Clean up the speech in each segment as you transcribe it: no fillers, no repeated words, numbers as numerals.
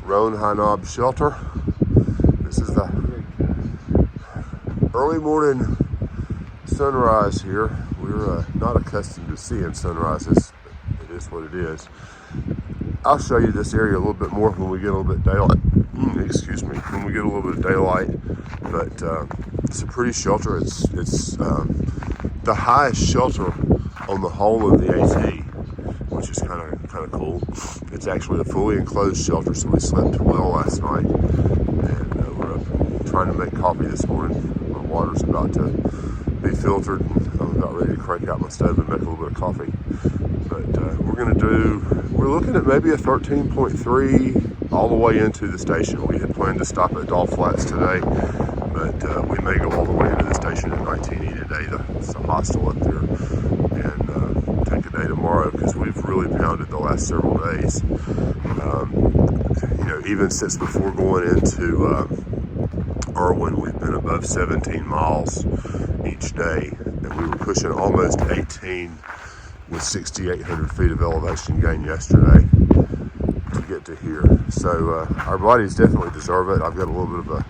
Roan High Knob Shelter. This is the early morning sunrise here. We're not accustomed to seeing sunrises, but it is what it is. I'll show you this area a little bit more when we get a little bit daylight. Excuse me, when we get a little bit of daylight. But it's a pretty shelter. It's the highest shelter on the whole of the AT, which is kind of cool. It's actually a fully enclosed shelter, so we slept well last night. And we're up trying to make coffee this morning. My water's about to be filtered, and I'm about ready to crank out my stove and make a little bit of coffee. But we're looking at maybe a 13.3 all the way into the station. We had planned to stop at Doll Flats today, but we may go all the way into the station at 19E today. It's a hostel up there, and take a day tomorrow because we've really pounded the last several days. Even since before going into Irwin, we've been above 17 miles each day, and we were pushing almost 18 with 6,800 feet of elevation gain yesterday to get to here. So our bodies definitely deserve it. I've got a little bit of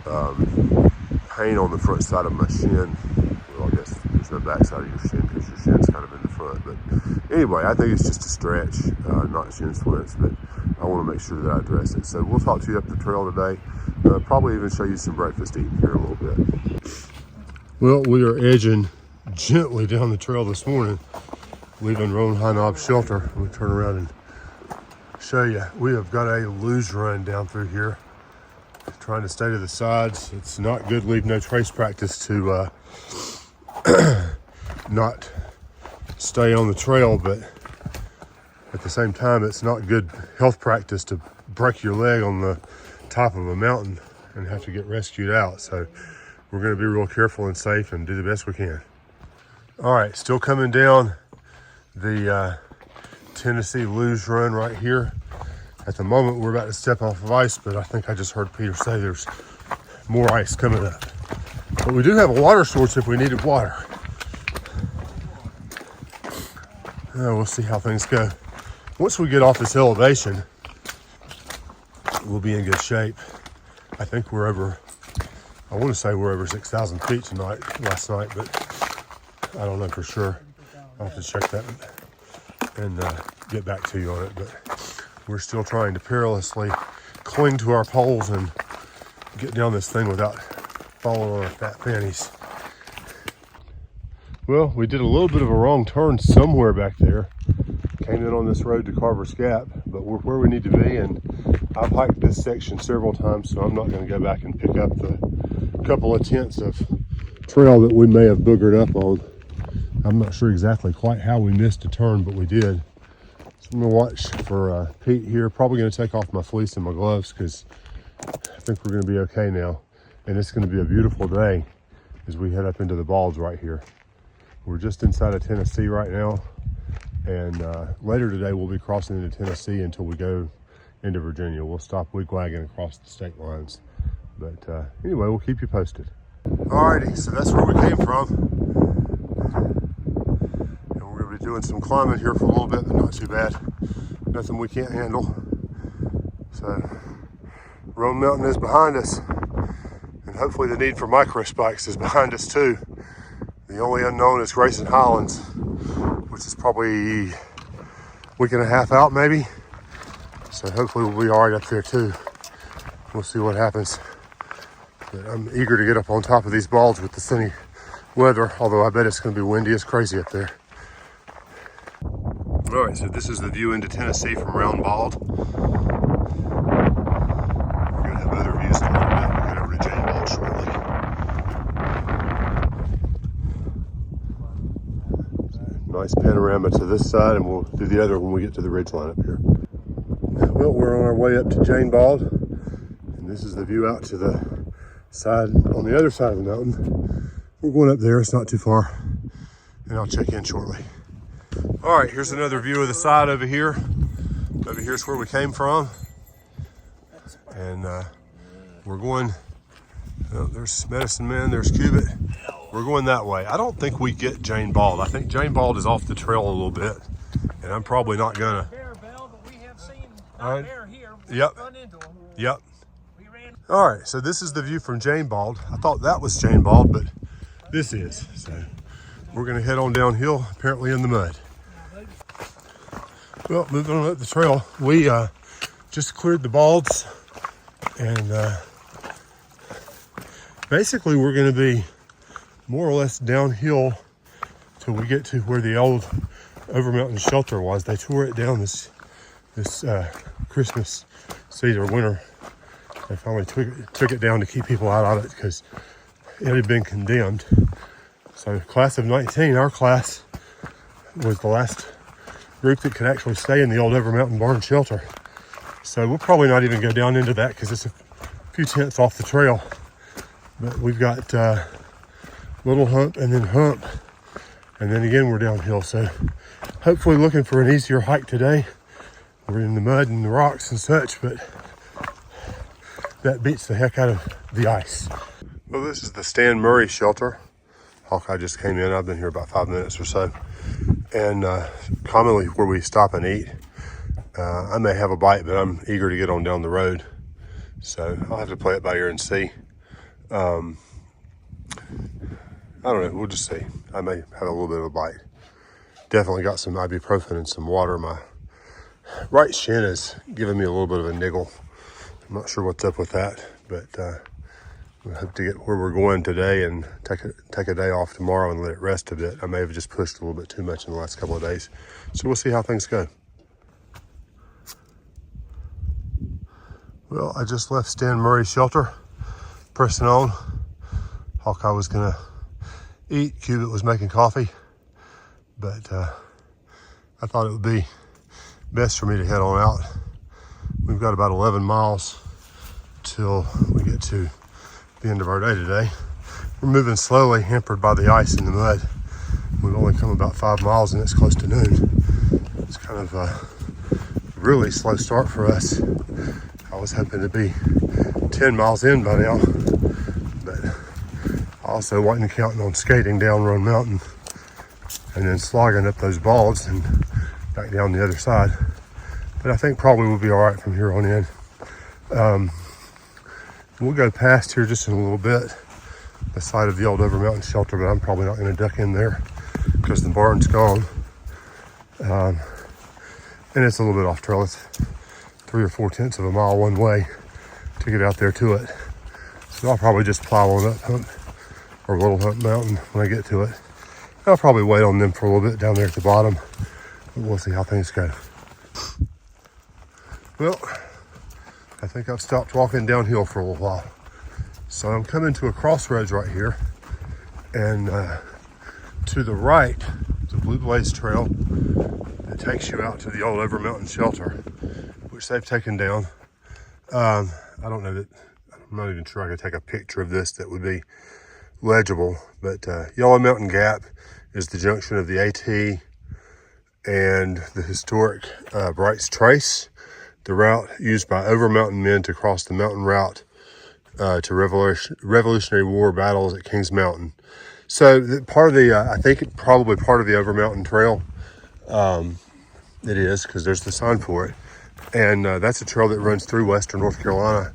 a pain on the front side of my shin. Well, I guess there's no back side of your shin because your shin's kind of in the front. But anyway, I think it's just a stretch, not shin splints, but I want to make sure that I address it. So we'll talk to you up the trail today. Probably even show you some breakfast eating here a little bit. Well, we are edging gently down the trail this morning, leaving Roan High Knob Shelter. We'll turn around and show you. We have got a luge run down through here, trying to stay to the sides. It's not good leave no trace practice to not stay on the trail, but at the same time, it's not good health practice to break your leg on the top of a mountain and have to get rescued out. So we're going to be real careful and safe and do the best we can. All right, still coming down the Tennessee luge run right here. At the moment, we're about to step off of ice, but I think I just heard Peter say there's more ice coming up. But we do have a water source if we needed water. We'll see how things go. Once we get off this elevation, we'll be in good shape. I think we're over, I want to say we're over 6,000 feet last night, but I don't know for sure. I'll have to check that and get back to you on it. But we're still trying to perilously cling to our poles and get down this thing without falling on our fat panties. Well, we did a little bit of a wrong turn somewhere back there. Came in on this road to Carver's Gap, but we're where we need to be, and I've hiked this section several times, so I'm not going to go back and pick up the couple of tenths of trail that we may have boogered up on. I'm not sure exactly quite how we missed a turn, but we did. So I'm going to watch for Pete here. Probably going to take off my fleece and my gloves because I think we're going to be okay now. And it's going to be a beautiful day as we head up into the balls right here. We're just inside of Tennessee right now. And later today, we'll be crossing into Tennessee until we go into Virginia. We'll stop wigwagging across the state lines. But anyway, we'll keep you posted. Alrighty, so that's where we came from. And we're going to be doing some climbing here for a little bit, but not too bad. Nothing we can't handle. So, Roan Mountain is behind us. And hopefully the need for micro spikes is behind us too. The only unknown is Grayson Highlands, which is probably a week and a half out maybe. So hopefully we'll be all right up there too. We'll see what happens. But I'm eager to get up on top of these balls with the sunny weather, although I bet it's going to be windy as crazy up there. All right, so this is the view into Tennessee from Round Bald. We're going to have other views in a little bit. We'll get over to Jane Bald shortly. Nice panorama to this side, and we'll do the other when we get to the ridge line up here. Well, we're on our way up to Jane Bald, and this is the view out to the side on the other side of the mountain. We're going up there, it's not too far, and I'll check in shortly. All right, here's another view of the side over here. Over here's where we came from, and we're going, there's Medicine Man, there's Cubit. We're going that way. I don't think we get Jane Bald. I think Jane Bald is off the trail a little bit, and I'm probably not gonna. Bear Bell, but we have seen bear here. Yep. Yep. All right, so this is the view from Jane Bald. I thought that was Jane Bald, but this is. So we're gonna head on downhill, apparently in the mud. Well, moving on up the trail, we just cleared the balds, and basically we're gonna be more or less downhill till we get to where the old Overmountain shelter was. They tore it down this Christmas season or winter. They finally took it down to keep people out of it because it had been condemned. So class of 19, our class was the last group that could actually stay in the old Overmountain barn shelter. So we'll probably not even go down into that because it's a few tenths off the trail. But we've got Little Hump and then Hump. And then again, we're downhill. So hopefully looking for an easier hike today. We're in the mud and the rocks and such, but that beats the heck out of the ice. Well, this is the Stan Murray shelter. Hawkeye just came in. I've been here about 5 minutes or so. And commonly where we stop and eat. I may have a bite, but I'm eager to get on down the road. So I'll have to play it by ear and see. I don't know, we'll just see. I may have a little bit of a bite. Definitely got some ibuprofen and some water. My right shin is giving me a little bit of a niggle. I'm not sure what's up with that, but we hope to get where we're going today and take a day off tomorrow and let it rest a bit. I may have just pushed a little bit too much in the last couple of days. So we'll see how things go. Well, I just left Stan Murray's shelter, pressing on. Hawkeye was gonna eat, Cubit was making coffee, but I thought it would be best for me to head on out. We've got about 11 miles till we get to the end of our day today. We're moving slowly, hampered by the ice and the mud. We've only come about 5 miles and it's close to noon. It's kind of a really slow start for us. I was hoping to be 10 miles in by now, but I also wasn't counting on skating down Roan Mountain and then slogging up those balds and back down the other side. But I think probably we'll be all right from here on in. We'll go past here just in a little bit, the side of the old Overmountain shelter, but I'm probably not going to duck in there because the barn's gone. And it's a little bit off trail. It's 3 or 4 tenths of a mile one way to get out there to it. So I'll probably just plow on up Hump or Little Hump Mountain when I get to it. I'll probably wait on them for a little bit down there at the bottom, but we'll see how things go. Well, I think I've stopped walking downhill for a little while. So I'm coming to a crossroads right here, and to the right, the Blue Blaze Trail that takes you out to the old Overmountain shelter, which they've taken down. I don't know that, I'm not even sure I could take a picture of this that would be legible, but Yellow Mountain Gap is the junction of the AT and the historic Brights Trace, the route used by Overmountain men to cross the mountain route to Revolutionary War battles at Kings Mountain. So part of the, I think probably part of the Overmountain Trail, it is, because there's the sign for it. And that's a trail that runs through western North Carolina.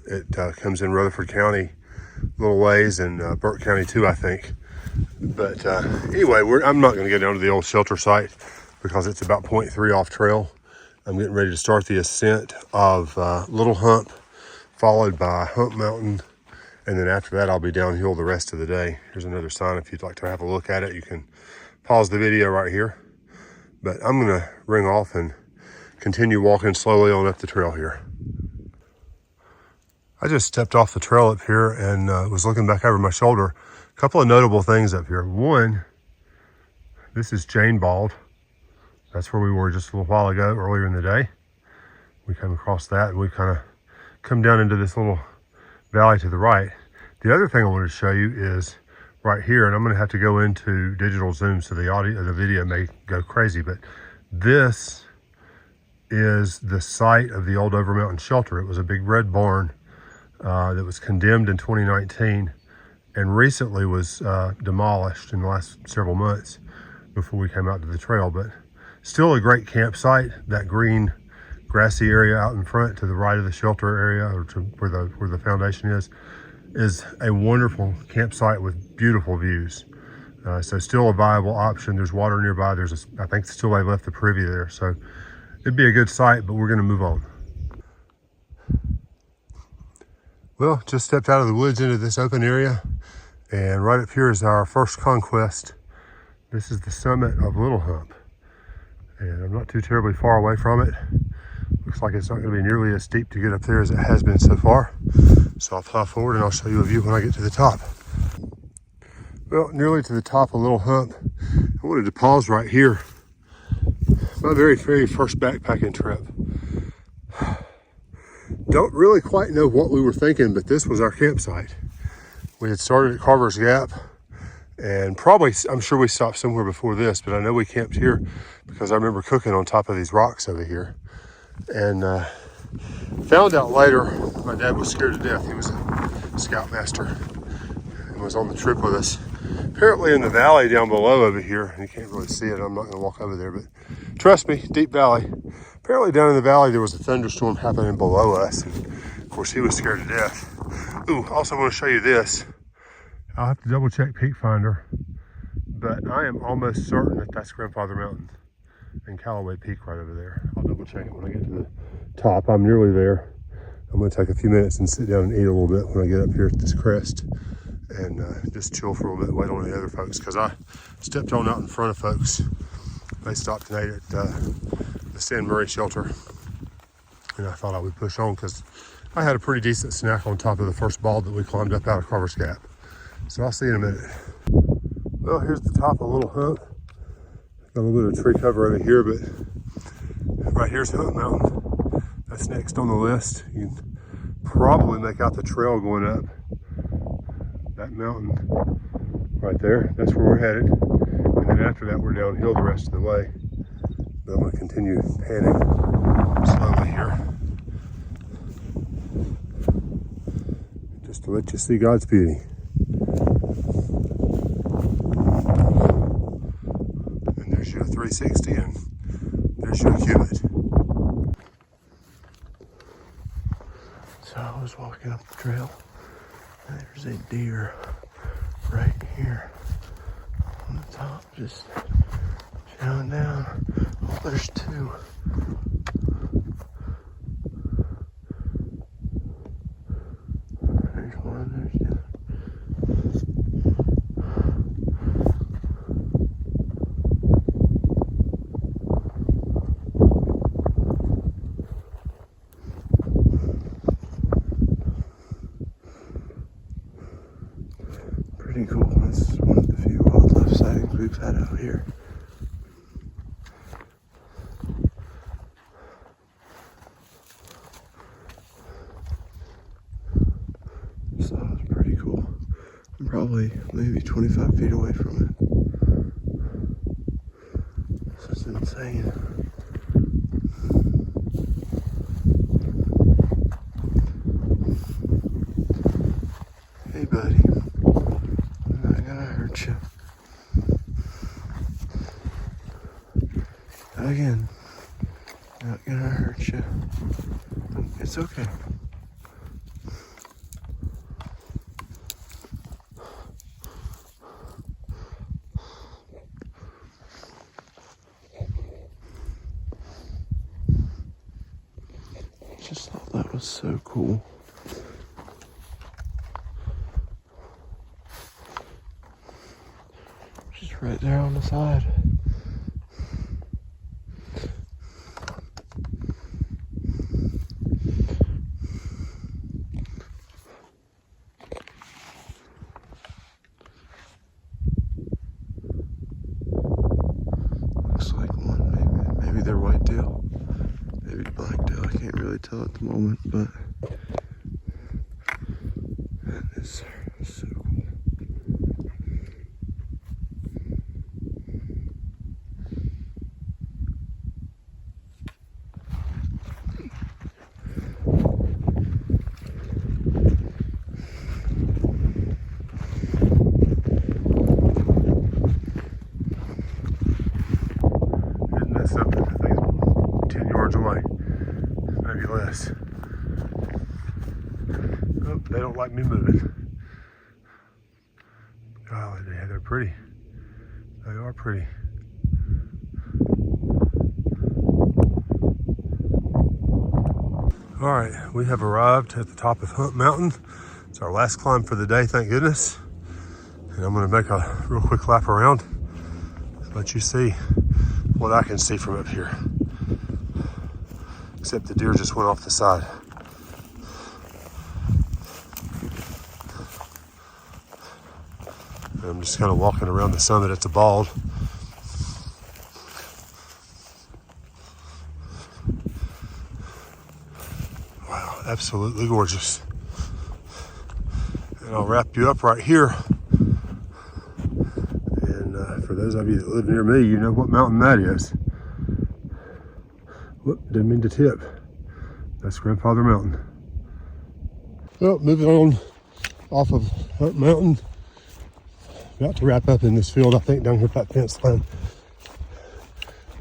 It comes in Rutherford County a little ways, and Burke County too, I think. But anyway, I'm not going to go down to the old shelter site because it's about 0.3 off trail. I'm getting ready to start the ascent of Little Hump, followed by Hump Mountain, and then after that I'll be downhill the rest of the day. Here's another sign if you'd like to have a look at it. You can pause the video right here. But I'm going to ring off and continue walking slowly on up the trail here. I just stepped off the trail up here and was looking back over my shoulder. A couple of notable things up here. One, this is Jane Bald. That's where we were just a little while ago, earlier in the day. We come across that and we kind of come down into this little valley to the right. The other thing I wanted to show you is right here, and I'm going to have to go into digital zoom so the video may go crazy, but this is the site of the old Overmountain shelter. It was a big red barn that was condemned in 2019 and recently was demolished in the last several months before we came out to the trail, but still a great campsite. That green grassy area out in front to the right of the shelter area, or to where the foundation is a wonderful campsite with beautiful views. So still a viable option. There's water nearby. I think still they left the privy there. So it'd be a good site, but we're gonna move on. Well, just stepped out of the woods into this open area, and right up here is our first conquest. This is the summit of Little Hump, and I'm not too terribly far away from it. Looks like it's not gonna be nearly as steep to get up there as it has been so far. So I'll fly forward and I'll show you a view when I get to the top. Well, nearly to the top of Little Hump. I wanted to pause right here. My very, very first backpacking trip. Don't really quite know what we were thinking, but this was our campsite. We had started at Carver's Gap, and probably, I'm sure we stopped somewhere before this, but I know we camped here because I remember cooking on top of these rocks over here. And found out later, my dad was scared to death. He was a scoutmaster and was on the trip with us. Apparently in the valley down below over here, and you can't really see it, I'm not gonna walk over there, but trust me, deep valley. Apparently down in the valley there was a thunderstorm happening below us, and of course he was scared to death. Ooh, also want to show you this. I'll have to double check Peak Finder, but I am almost certain that that's Grandfather Mountain and Callaway Peak right over there. I'll double check it when I get to the top. I'm nearly there. I'm gonna take a few minutes and sit down and eat a little bit when I get up here at this crest, and just chill for a little bit, wait on the other folks, because I stepped on out in front of folks. They stopped and ate at the San Murray shelter, and I thought I would push on because I had a pretty decent snack on top of the first bald that we climbed up out of Carver's Gap. So I'll see you in a minute. Well, here's the top of Little Hump. Got a little bit of tree cover over here, but right here's Hump Mountain. That's next on the list. You can probably make out the trail going up that mountain right there. That's where we're headed. And then after that, we're downhill the rest of the way. But I'm gonna continue panning slowly here, just to let you see God's beauty. And there's your 360, and there's your cubit. So I was walking up the trail, and there's a deer right here on the top, just chowing down. Oh, there's two. There's one, there's the other. Pretty cool. That's one of the few wildlife sightings we've had out here. So that was pretty cool. I'm probably maybe 25 feet away from it. This is insane. Hey buddy, I'm not gonna hurt you. Again, not gonna hurt you. It's okay. Just thought that was so cool. Just right there on the side. Looks like one, maybe they're whitetail. Maybe blacktail, I can't really tell at the moment, but that is so cool. Hitting this up, I think it's 10 yards away. fabulous. Oh, they don't like me moving. Oh, yeah, they're pretty. They are pretty. All right, we have arrived at the top of Hump Mountain. It's our last climb for the day, thank goodness. And I'm gonna make a real quick lap around, let you see what I can see from up here. Except the deer just went off the side. And I'm just kind of walking around the summit. It's a bald. Wow, absolutely gorgeous. And I'll wrap you up right here. And for those of you that live near me, you know what mountain that is. Whoop, didn't mean to tip. That's Grandfather Mountain. Well, moving on off of Hump Mountain. About to wrap up in this field, I think, down here at that fence line.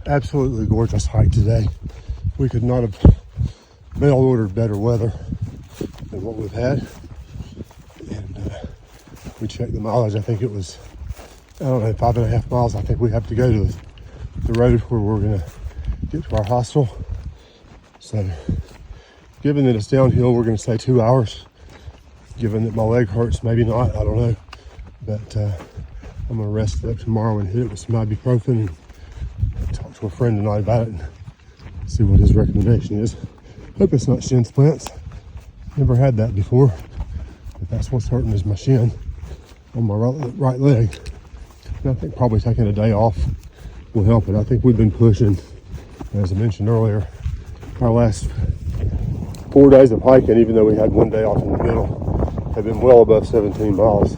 Absolutely gorgeous hike today. We could not have mail ordered better weather than what we've had. And we checked the mileage. I think it was, I don't know, 5.5 miles. I think we have to go to the road where we're gonna get to our hostel. So, given that it's downhill, we're gonna say 2 hours. Given that my leg hurts, maybe not, I don't know. But I'm gonna rest it up tomorrow and hit it with some ibuprofen and talk to a friend tonight about it and see what his recommendation is. Hope it's not shin splints. Never had that before, but that's what's hurting is my shin on my right leg. And I think probably taking a day off will help it. I think we've been pushing, as I mentioned earlier, our last 4 days of hiking, even though we had 1 day off in the middle, have been well above 17 miles.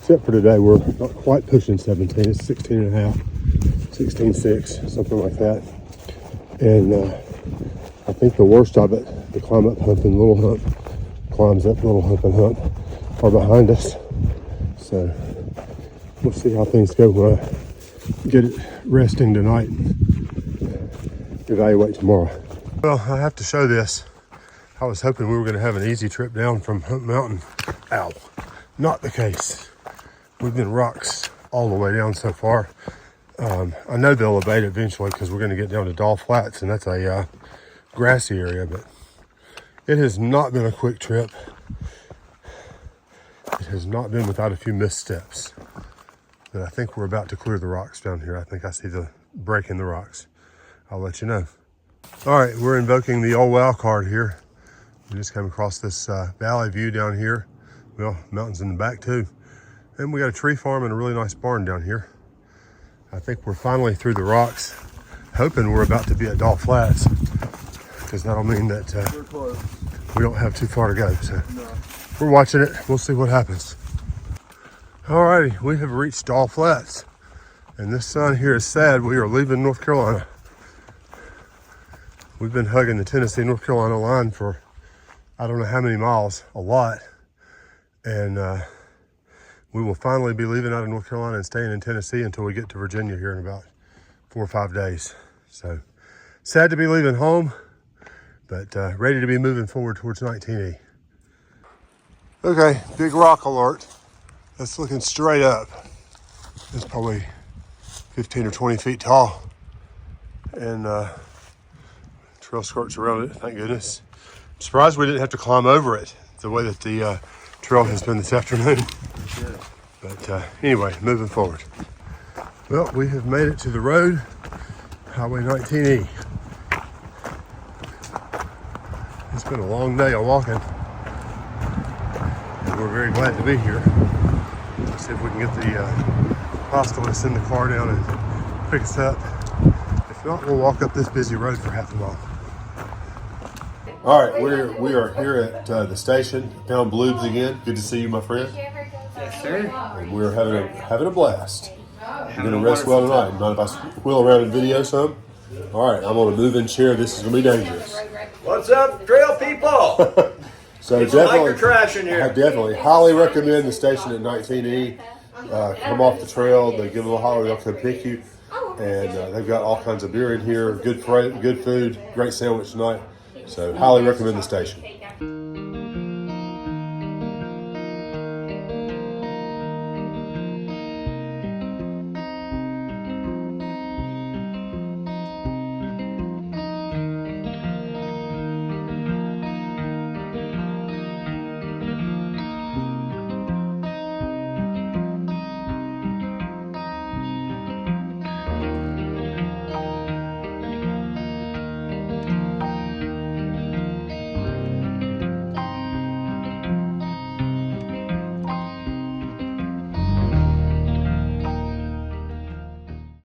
Except for today, we're not quite pushing 17. It's 16 and a half, 16.6, something like that. And I think the worst of it, the climb up hump and little hump, climbs up little hump and hump, are behind us. So we'll see how things go when I get it resting tonight and evaluate tomorrow. Well, I have to show this. I was hoping we were going to have an easy trip down from Hump Mountain. Ow, not the case. We've been rocks all the way down so far. I know they'll abate eventually because we're going to get down to Doll Flats, and that's a grassy area, but it has not been a quick trip. It has not been without a few missteps. But I think we're about to clear the rocks down here. I think I see the break in the rocks. I'll let you know. All right, we're invoking the oh wow card here. We just came across this valley view down here. Well, mountains in the back too. And we got a tree farm and a really nice barn down here. I think we're finally through the rocks, hoping we're about to be at Doll Flats, because that'll mean that we don't have too far to go. So we're watching it. We'll see what happens. Alrighty, we have reached Doll Flats, and this sign here is sad. We are leaving North Carolina. We've been hugging the Tennessee-North Carolina line for I don't know how many miles, a lot, and we will finally be leaving out of North Carolina and staying in Tennessee until we get to Virginia here in about 4 or 5 days. So sad to be leaving home, but ready to be moving forward towards 19E. Okay, big rock alert. That's looking straight up. It's probably 15 or 20 feet tall. And trail skirts around it, thank goodness. I'm surprised we didn't have to climb over it the way that the trail has been this afternoon. But anyway, moving forward. Well, we have made it to the road, Highway 19E. It's been a long day of walking, and we're very glad to be here. Let's see if we can get the hostel to send the car down and pick us up. If not, we'll walk up this busy road for half a mile. All right, we are here at the station. Found Bloobs again. Good to see you, my friend. Yes, sir. And we're having a blast. We're gonna rest well tonight. Mind if I wheel around and video some? All right, I'm on a moving chair. This is gonna be dangerous. What's up, trail people? So People like your definitely, trash in here. I definitely highly recommend the station at 19E. Come off the trail. They give them a holler. They'll come pick you. And they've got all kinds of beer in here. Good food. Great sandwich tonight. So highly recommend the station.